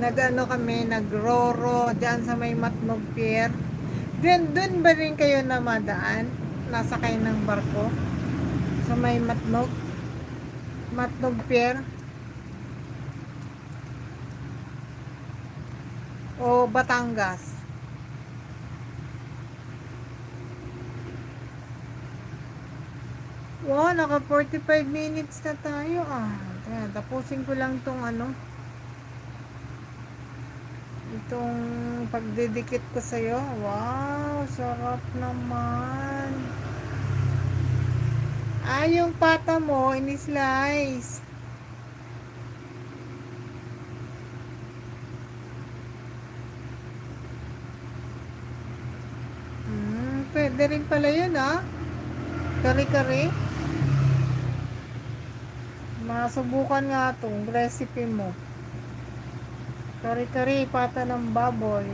nag-ano kami, nagroro diyan sa may Matnog Pier. Dun ba rin kayo namadaan? Nasakay ng barko sa may Matnog Pier o Batangas? Wow, naka 45 minutes na tayo ah. Kaya, tapusin ko lang tong itong pagdidikit ko sa'yo. Wow, sarap naman. Ah, yung pata mo, in-slice. Pwede rin pala yun ah. Kari-kari. Masubukan nga itong recipe mo. Kari-kari, pata ng baboy.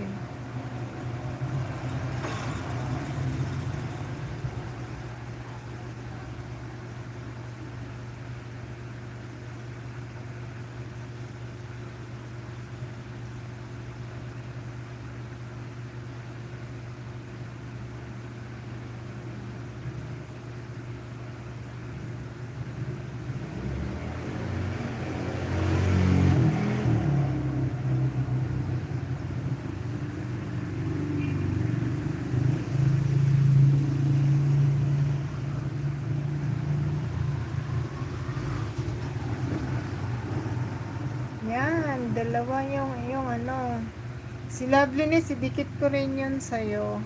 Yan, dalawa yung si Loveliness, idikit ko rin yun sa'yo.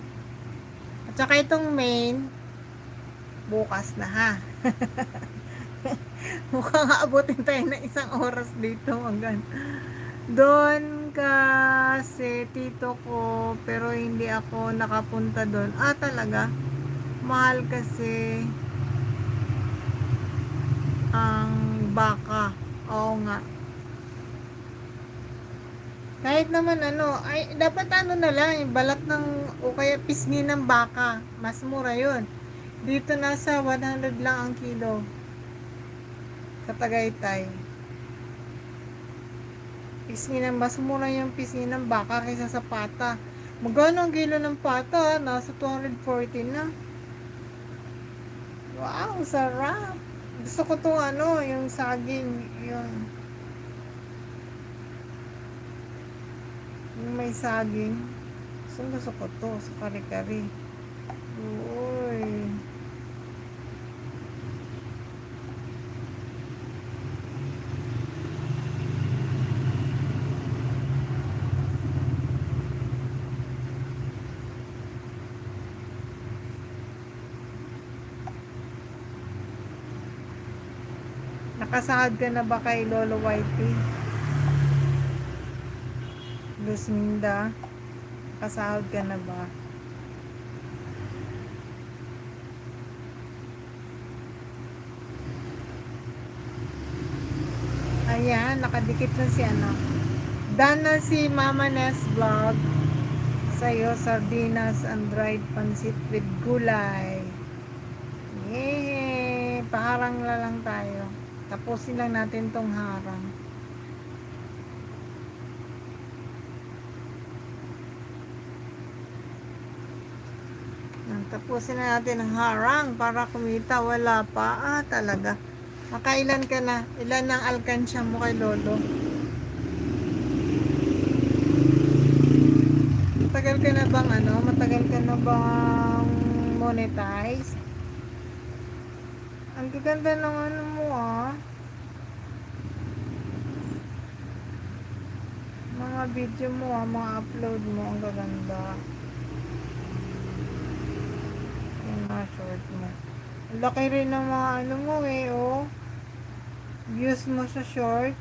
At saka itong main, bukas na ha. Mukhang aabutin tayo ng 1 oras dito hanggang doon kasi tito ko, pero hindi ako nakapunta doon. Ah, talaga? Mahal kasi ang baka. Oo nga. Kahit naman ay dapat na lang, yung balat ng, o kaya pisngi ng baka. Mas mura yun. Dito nasa 100 lang ang kilo. Sa Tagaytay. Pisngi ng, mas mura yung pisngi ng baka kaysa sa pata. Magkano ang kilo ng pata? Nasa 240 na. Wow, sarap. Gusto ko to yung saging, yung may saging. Gusto ko to sa kare-kare. Uy. Nakasahad ka na ba kay Lolo Whitey? Lusminda, nakasahod ka na ba? Ayan, nakadikit na si done na si Mama Ness Vlog. Sa'yo, sardinas and dried pancit with gulay. Yay! Paharang na lang tayo. Tapusin lang natin tong harang. Tapusin na natin ang harang para kumita. Wala pa. Ah, talaga. Makailan ka na? Ilan ang alkansya mo kay Lolo? Matagal ka na bang Matagal ka na bang monetize? Ang gaganda ng mo mga video mo mga upload mo, ang gaganda. Yung mga short mo. Ang laki rin ng mga mo views mo sa short.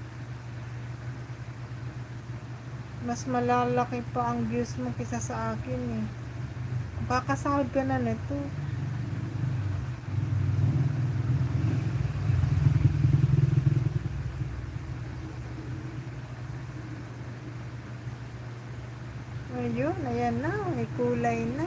Mas malalaki pa ang views mo kaysa sa akin Kakasahod ka na nito. Ayun, ayan na, may kulay na.